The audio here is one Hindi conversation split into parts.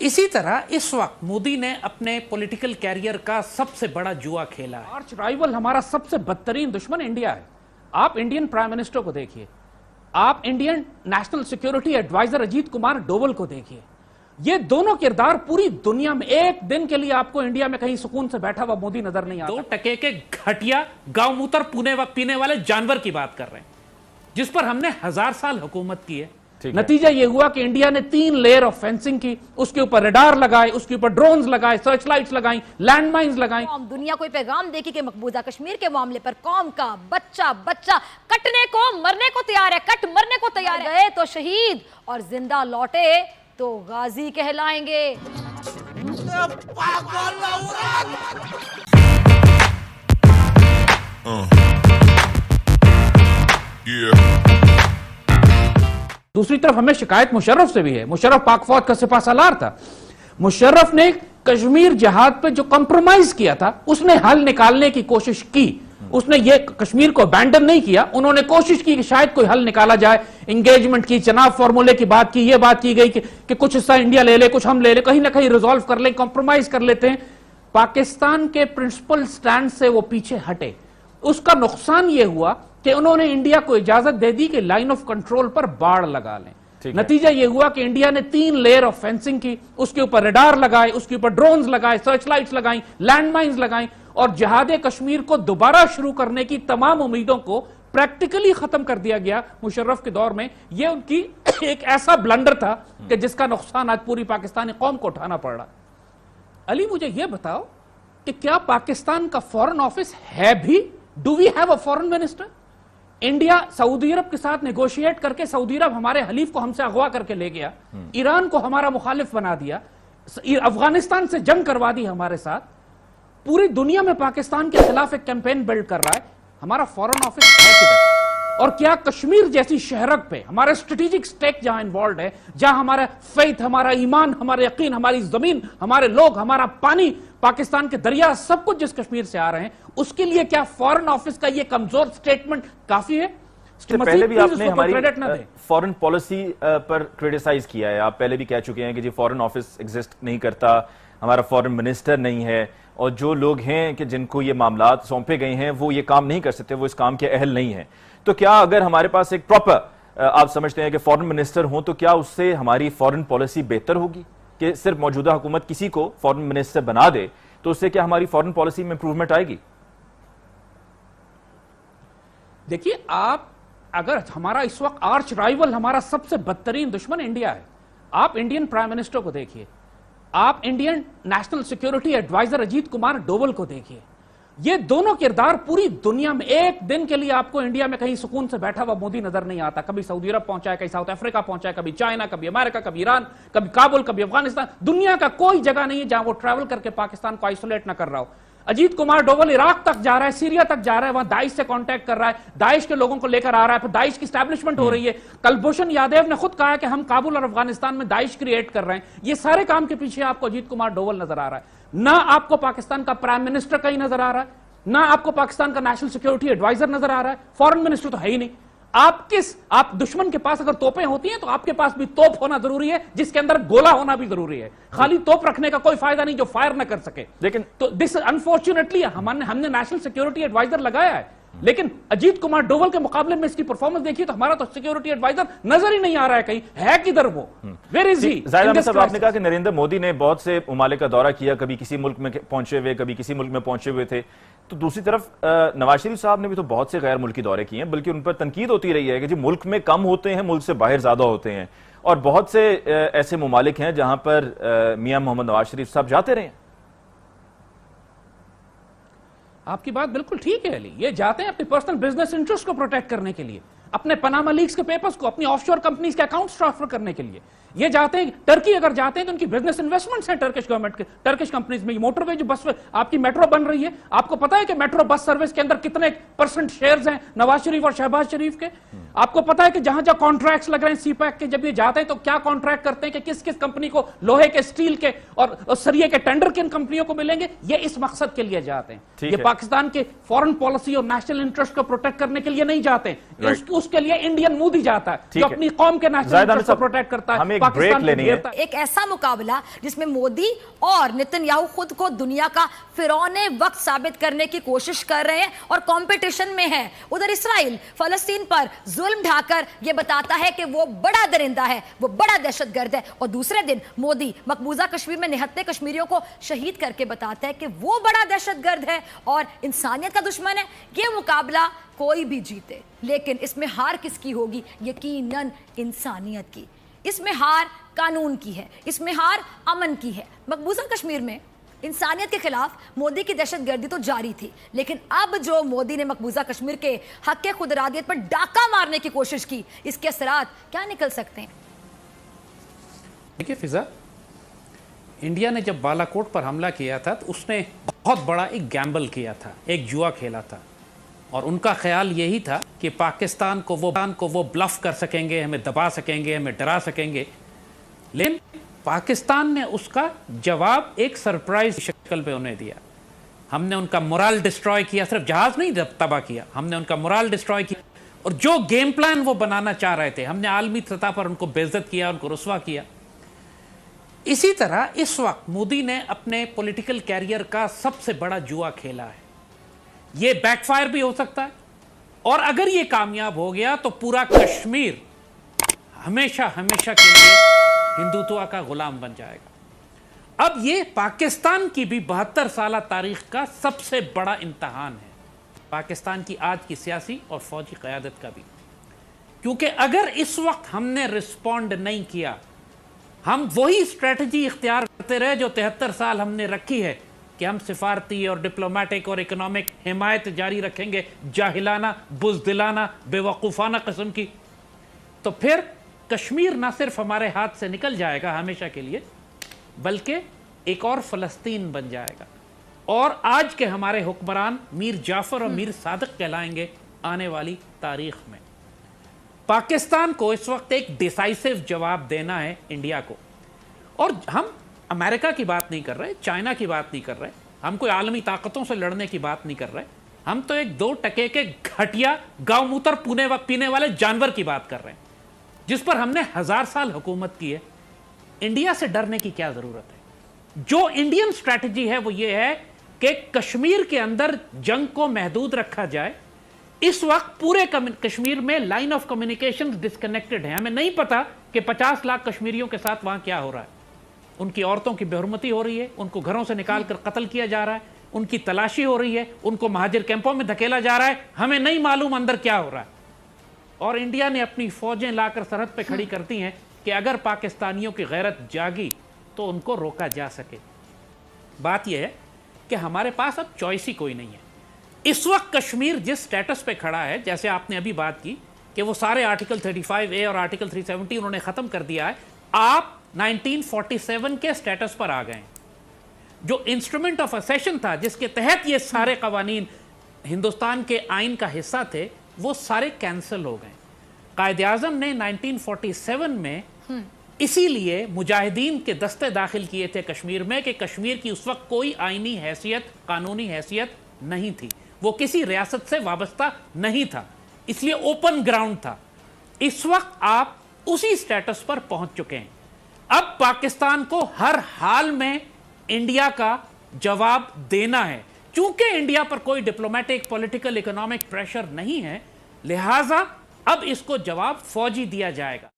इसी तरह इस वक्त मोदी ने अपने पॉलिटिकल कैरियर का सबसे बड़ा जुआ खेला है। आर्च राइवल, हमारा सबसे बदतरीन दुश्मन इंडिया है। आप इंडियन प्राइम मिनिस्टर को देखिए, आप Indian national security adviser Ajit Kumar Doval को देखिए। ये दोनों किरदार पूरी दुनिया में, एक दिन के लिए आपको इंडिया में कहीं सुकून से बैठा हुआ मोदी नजर नहीं आता। 2 टके के घटिया गांव मूत्र पीने वाले जानवर की बात कर रहे हैं, जिस पर हमने 1000 साल हुकूमत की है। नतीजा यह हुआ कि इंडिया ने 3 लेयर ऑफ फेंसिंग की, उसके ऊपर रडार लगाए, उसके ऊपर ड्रोन्स लगाए, सर्च लाइट्स लगाई, लैंडमाइंस लगाई। दुनिया को पैगाम देगी कि मकबूजा कश्मीर के मामले पर कौम का बच्चा बच्चा कटने को मरने को तैयार है, कट मरने को तैयार है। गए तो शहीद और जिंदा लौटे तो गाजी कहलाएंगे। दूसरी तरफ हमें शिकायत मुशर्रफ से भी है। मुशर्रफ पाक फौज का सिपह सालार था। मुशर्रफ ने कश्मीर जिहाद पे जो कंप्रोमाइज किया था, उसने हल निकालने की कोशिश की। उसने ये कश्मीर को अबैंडन नहीं किया, उन्होंने कोशिश की कि शायद कोई हल निकाला जाए। इंगेजमेंट की, चनाब फॉर्मूले की बात की, ये बात की गई कि कुछ हिस्सा इंडिया ले ले, कुछ हम ले ले, कहीं ना कहीं रिजॉल्व कर ले, कॉम्प्रोमाइज कर लेते हैं। पाकिस्तान के प्रिंसिपल स्टैंड से वो पीछे हटे। उसका नुकसान ये हुआ कि उन्होंने इंडिया को इजाजत दे दी कि लाइन ऑफ कंट्रोल पर बाड़ लगा लें। नतीजा यह हुआ कि इंडिया ने 3 लेयर ऑफ फेंसिंग की, उसके ऊपर रडार लगाए, उसके ऊपर ड्रोन्स लगाए, सर्च लाइट्स लगाई, लैंडमाइंस लगाई, और जिहाद कश्मीर को दोबारा शुरू करने की तमाम उम्मीदों को प्रैक्टिकली खत्म कर दिया गया मुशर्रफ के दौर में। यह उनकी एक ऐसा ब्लंडर था कि जिसका नुकसान आज पूरी पाकिस्तानी कौम को उठाना पड़ रहा। अली, मुझे यह बताओ कि क्या पाकिस्तान का फॉरेन ऑफिस है भी? Do we have a foreign minister? India Saudi Arab के साथ नेगोशिएट करके, सऊदी अरब हमारे हलीफ को हमसे अगवा करके ले गया, ईरान को हमारा मुखालिफ बना दिया, अफगानिस्तान से जंग करवा दी हमारे साथ, पूरी दुनिया में पाकिस्तान के खिलाफ एक कैंपेन बिल्ड कर रहा है। हमारा फॉरेन ऑफिस है किधर? और क्या कश्मीर जैसी शहरक पे हमारा स्ट्रेटेजिक स्टेक जहां इन्वॉल्व है, जहां हमारा फेथ, हमारा ईमान, हमारा यकीन, हमारी जमीन, हमारे लोग, हमारा पानी, पाकिस्तान के दरिया, सब कुछ जिस कश्मीर से आ रहे हैं, उसके लिए क्या फॉरेन ऑफिस का ये कमजोर स्टेटमेंट काफी है? पहले भी आपने हमारी फॉरेन पॉलिसी पर क्रिटिसाइज किया है। आप पहले भी कह चुके हैं कि जी फॉरेन ऑफिस एग्जिस्ट नहीं करता, हमारा फॉरेन मिनिस्टर नहीं है, और जो लोग हैं कि जिनको ये मामलात सौंपे गए हैं वो ये काम नहीं कर सकते, वो इस काम के अहल नहीं है। तो क्या अगर हमारे पास एक प्रॉपर आप समझते हैं कि फॉरेन मिनिस्टर हो, तो क्या उससे हमारी फॉरेन पॉलिसी बेहतर होगी? कि सिर्फ मौजूदा हुकूमत किसी को फॉरेन मिनिस्टर बना दे तो उससे क्या हमारी फॉरेन पॉलिसी में इंप्रूवमेंट आएगी? देखिए, आप अगर हमारा इस वक्त आर्च राइवल, हमारा सबसे बदतरीन दुश्मन इंडिया है। आप इंडियन प्राइम मिनिस्टर को देखिए, आप Indian national security adviser Ajit Kumar Doval को देखिए। ये दोनों किरदार पूरी दुनिया में, एक दिन के लिए आपको इंडिया में कहीं सुकून से बैठा हुआ मोदी नजर नहीं आता। कभी सऊदी अरब पहुंचा है, कहीं साउथ अफ्रीका पहुंचा है, कभी चाइना, कभी अमेरिका, कभी ईरान, कभी काबुल, कभी अफगानिस्तान। दुनिया का कोई जगह नहीं है जहां वो ट्रैवल करके पाकिस्तान को आइसोलेट ना कर रहा हो। अजीत कुमार डोवल इराक तक जा रहा है, सीरिया तक जा रहा है, वहां दाइश से कांटेक्ट कर रहा है, दाइश के लोगों को लेकर आ रहा है, फिर दाइश की स्टैब्लिशमेंट हो रही है। कुलभूषण यादव ने खुद कहा है कि हम काबुल और अफगानिस्तान में दाइश क्रिएट कर रहे हैं। ये सारे काम के पीछे आपको अजीत कुमार डोवल नजर आ रहा है। ना आपको पाकिस्तान का प्राइम मिनिस्टर कहीं नजर आ रहा है, ना आपको पाकिस्तान का नेशनल सिक्योरिटी एडवाइजर नजर आ रहा है, फॉरेन मिनिस्टर तो है ही नहीं। आप दुश्मन के पास अगर तोपें होती हैं तो आपके पास भी तोप होना जरूरी है, जिसके अंदर गोला होना भी जरूरी है। खाली तोप रखने का कोई फायदा नहीं जो फायर ना कर सके। लेकिन तो दिस अनफॉर्चुनेटली हमने नेशनल सिक्योरिटी एडवाइजर लगाया है, लेकिन अजीत कुमार डोवल के मुकाबले में इसकी परफॉर्मेंस देखिए तो हमारा तो सिक्योरिटी एडवाइजर नजर ही नहीं आ रहा है, कहीं है किधर वो? Where is he? आपने कहा कि नरेंद्र मोदी ने बहुत से ममालिक का दौरा किया, कभी किसी मुल्क में पहुंचे हुए, कभी किसी मुल्क में पहुंचे हुए थे। तो दूसरी तरफ नवाज शरीफ साहब ने भी तो बहुत से गैर मुल्की दौरे किए हैं, बल्कि उन पर तनकीद होती रही है कि जी मुल्क में कम होते हैं, मुल्क से बाहर ज्यादा होते हैं, और बहुत से ऐसे ममालिक हैं जहां पर मियां मोहम्मद नवाज शरीफ साहब जाते रहे। आपकी बात बिल्कुल ठीक है अली, ये जाते हैं अपने पर्सनल बिजनेस इंटरेस्ट को प्रोटेक्ट करने के लिए, अपने पनामा लीक्स के पेपर्स को, अपनी ऑफशोर कंपनीज के अकाउंट्स ट्रांसफर करने के लिए। ये जाते हैं टर्की, अगर जाते हैं तो उनकी बिजनेस इन्वेस्टमेंट्स हैं टर्किश गवर्नमेंट के, टर्किश कंपनीज में। मोटरवे जो बस आपकी मेट्रो बन रही है, आपको पता है कि मेट्रो बस सर्विस के अंदर कितने % शेयर्स हैं नवाज शरीफ और शहबाज शरीफ के? आपको पता है कि जहां जहां कॉन्ट्रैक्ट्स लग रहे हैं सीपैक के, जब ये जाते हैं तो क्या कॉन्ट्रैक्ट करते हैं कि किस किस कंपनी को लोहे के, स्टील के और सरिये के टेंडर किन कंपनियों को मिलेंगे? ये इस मकसद के लिए जाते हैं। ये पाकिस्तान के फॉरेन पॉलिसी और नेशनल इंटरेस्ट को प्रोटेक्ट करने के लिए नहीं जाते हैं, उसके लिए इंडियन मोदी जाता है जो अपनी कौम के नेशनल इंटरेस्ट को प्रोटेक्ट करता है। एक ब्रेक लेनी है। एक ऐसा मुकाबला जिसमें मोदी और नेतन्याहू खुद को दुनिया का फिरौने वक्त साबित करने की कोशिश कर रहे हैं और कंपटीशन में है। उधर इसराइल फलस्तीन पर जुल्म ढाकर यह बताता है कि वो बड़ा दरिंदा है, वो बड़ा दहशतगर्द है, और दूसरे दिन मोदी मकबूजा कश्मीर में निहत्थे कश्मीरियों को शहीद करके बताता है कि वो बड़ा दहशतगर्द है और इंसानियत का दुश्मन है। यह मुकाबला कोई भी जीते, लेकिन इसमें हार किसकी होगी? यकीनन इंसानियत की। इसमें हार कानून की है, इसमें हार अमन की है। मकबूजा कश्मीर में इंसानियत के खिलाफ मोदी की दहशतगर्दी तो जारी थी, लेकिन अब जो मोदी ने मकबूजा कश्मीर के हक के खुदरादियत पर डाका मारने की कोशिश की, इसके असरात क्या निकल सकते हैं? देखिए फिजा, इंडिया ने जब बालाकोट पर हमला किया था तो उसने बहुत बड़ा एक गैम्बल किया था, एक जुआ खेला था, और उनका ख्याल यही था कि पाकिस्तान को वो ब्लफ कर सकेंगे, हमें दबा सकेंगे, हमें डरा सकेंगे। लेकिन पाकिस्तान ने उसका जवाब एक सरप्राइज शक्ल पे उन्हें दिया। हमने उनका मोरल डिस्ट्रॉय किया, सिर्फ जहाज नहीं तबाह किया, हमने उनका मोरल डिस्ट्रॉय किया, और जो गेम प्लान वो बनाना चाह रहे थे हमने आलमी सतह पर उनको बेइज्जत किया, उनको रुस्वा किया। इसी तरह इस वक्त मोदी ने अपने पॉलिटिकल कैरियर का सबसे बड़ा जुआ खेला है। ये बैकफायर भी हो सकता है, और अगर ये कामयाब हो गया तो पूरा कश्मीर हमेशा हमेशा के लिए हिंदुत्व का गुलाम बन जाएगा। अब ये पाकिस्तान की भी 72 साल तारीख का सबसे बड़ा इम्तहान है, पाकिस्तान की आज की सियासी और फौजी क़यादत का भी, क्योंकि अगर इस वक्त हमने रिस्पॉन्ड नहीं किया, हम वही स्ट्रेटजी इख्तियार करते रहे जो 73 साल हमने रखी है कि हम सिफारती और डिप्लोमेटिक और इकोनॉमिक हिमायत जारी रखेंगे, जाहिलाना, बुज़दिलाना, बेवकूफ़ाना किस्म की, तो फिर कश्मीर ना सिर्फ हमारे हाथ से निकल जाएगा हमेशा के लिए, बल्कि एक और फ़लस्तीन बन जाएगा, और आज के हमारे हुक्मरान मीर जाफ़र और मीर सादिक कहलाएंगे आने वाली तारीख में। पाकिस्तान को इस वक्त एक डिसाइसिव जवाब देना है इंडिया को, और हम अमेरिका की बात नहीं कर रहे, चाइना की बात नहीं कर रहे, हम कोई आलमी ताकतों से लड़ने की बात नहीं कर रहे, हम तो एक 2 टके के घटिया गौमूत्र पीने वाले जानवर की बात कर रहे हैं, जिस पर हमने 1000 साल हुकूमत की है। इंडिया से डरने की क्या जरूरत है? जो इंडियन स्ट्रैटेजी है वो ये है कि कश्मीर के अंदर जंग को महदूद रखा जाए। इस वक्त पूरे कश्मीर में लाइन ऑफ कम्युनिकेशन डिस्कनेक्टेड है, हमें नहीं पता कि 50 लाख कश्मीरियों के साथ वहां क्या हो रहा है। उनकी औरतों की बेहुरमती हो रही है, उनको घरों से निकाल कर कत्ल किया जा रहा है, उनकी तलाशी हो रही है, उनको महाजिर कैंपों में धकेला जा रहा है, हमें नहीं मालूम अंदर क्या हो रहा है। और इंडिया ने अपनी फौजें लाकर सरहद पे खड़ी करती हैं कि अगर पाकिस्तानियों की गैरत जागी तो उनको रोका जा सके। बात यह है कि हमारे पास अब चॉइस ही कोई नहीं है। इस वक्त कश्मीर जिस स्टेटस पे खड़ा है, जैसे आपने अभी बात की कि वो सारे आर्टिकल 35A और आर्टिकल 370 उन्होंने खत्म कर दिया है, आप 1947 के स्टेटस पर आ गए। जो इंस्ट्रूमेंट ऑफ असेशन था जिसके तहत ये सारे कवानीन हिंदुस्तान के आइन का हिस्सा थे, वो सारे कैंसिल हो गए। कायदे आज़म ने 1947 में इसीलिए मुजाहिदीन के दस्ते दाखिल किए थे कश्मीर में कि कश्मीर की उस वक्त कोई आईनी हैसियत, कानूनी हैसियत नहीं थी, वो किसी रियासत से वाबस्ता नहीं था, इसलिए ओपन ग्राउंड था। इस वक्त आप उसी स्टेटस पर पहुंच चुके हैं। अब पाकिस्तान को हर हाल में इंडिया का जवाब देना है। चूंकि इंडिया पर कोई डिप्लोमेटिक, पॉलिटिकल, इकोनॉमिक प्रेशर नहीं है, लिहाजा अब इसको जवाब फौजी दिया जाएगा।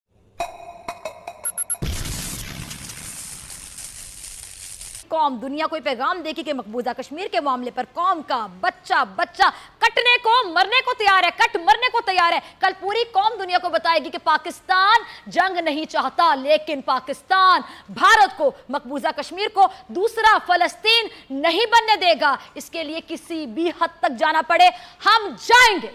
कौम दुनिया को पैगाम देगी कि मकबूजा कश्मीर के मामले पर कौम का बच्चा बच्चा कटने को मरने को तैयार है, कट मरने को तैयार है। कल पूरी कौम दुनिया को बताएगी कि पाकिस्तान जंग नहीं चाहता, लेकिन पाकिस्तान भारत को, मकबूजा कश्मीर को दूसरा फलस्तीन नहीं बनने देगा। इसके लिए किसी भी हद तक जाना पड़े हम जाएंगे।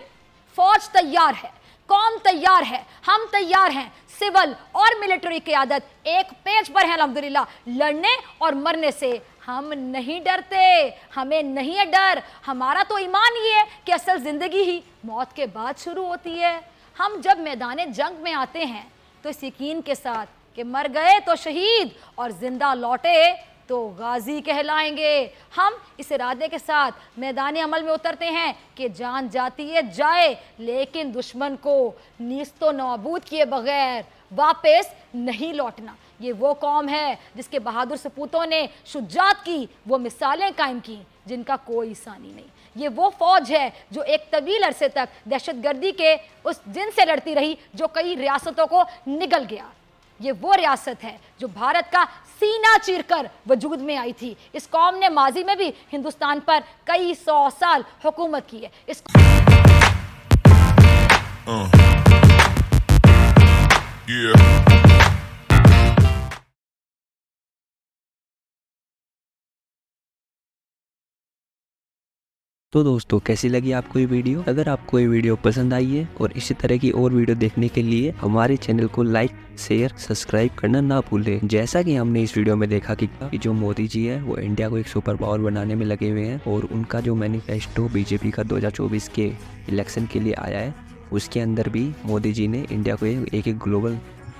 फौज तैयार है, कौम तैयार है, हम तैयार हैं। सिविल और मिलिट्री क़यादत एक पेज पर है अल्हम्दुलिल्लाह। लड़ने और मरने से हम नहीं डरते, हमें नहीं है डर। हमारा तो ईमान ये है कि असल जिंदगी ही मौत के बाद शुरू होती है। हम जब मैदान जंग में आते हैं तो इस यकीन के साथ कि मर गए तो शहीद और जिंदा लौटे तो गाजी कहलाएंगे। हम इस इरादे के साथ मैदान अमल में उतरते हैं कि जान जाती है जाए, लेकिन दुश्मन को नीस्तो नाबूद किए बगैर वापस नहीं लौटना। ये वो कौम है जिसके बहादुर सपूतों ने शुजात की वो मिसालें कायम की जिनका कोई सानी नहीं। ये वो फौज है जो एक तवील अरसे तक दहशतगर्दी के उस जिन से लड़ती रही जो कई रियासतों को निगल गया। ये वो रियासत है जो भारत का सीना चीरकर वजूद में आई थी। इस कौम ने माजी में भी हिंदुस्तान पर कई 100 साल हुकूमत की है। इस तो दोस्तों कैसी लगी आपको ये वीडियो? अगर आपको ये वीडियो पसंद आई है और इसी तरह की और वीडियो देखने के लिए हमारे चैनल को लाइक, शेयर, सब्सक्राइब करना ना भूलें। जैसा कि हमने इस वीडियो में देखा कि जो मोदी जी है वो इंडिया को एक सुपर पावर बनाने में लगे हुए हैं और उनका जो मैनिफेस्टो बीजेपी का 2024 के इलेक्शन के लिए आया है उसके अंदर भी मोदी जी ने इंडिया को एक ग्लोबल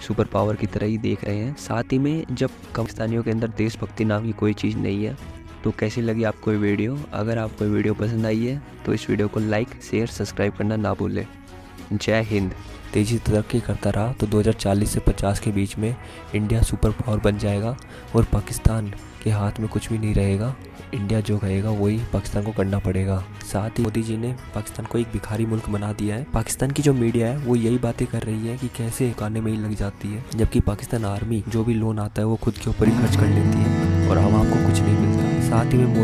सुपर पावर की तरह ही देख रहे हैं। साथ ही में जब पाकिस्तानियों के अंदर देशभक्ति नाम की कोई चीज़ नहीं है। तो कैसी लगी आपको ये वीडियो? अगर आपको ये वीडियो पसंद आई है तो इस वीडियो को लाइक, शेयर, सब्सक्राइब करना ना भूलें। जय हिंद। तेज़ी तरक्की करता रहा तो 2040 से 50 के बीच में इंडिया सुपर पावर बन जाएगा और पाकिस्तान के हाथ में कुछ भी नहीं रहेगा। इंडिया जो कहेगा वही पाकिस्तान को करना पड़ेगा। साथ ही मोदी जी ने पाकिस्तान को एक भिखारी मुल्क बना दिया है। पाकिस्तान की जो मीडिया है वो यही बातें कर रही है कि कैसे खाने में ही लग जाती है, जबकि पाकिस्तान आर्मी जो भी लोन आता है वो खुद के ऊपर ही खर्च कर लेती है और आवाम को कुछ नहीं मिलता। साथ ही में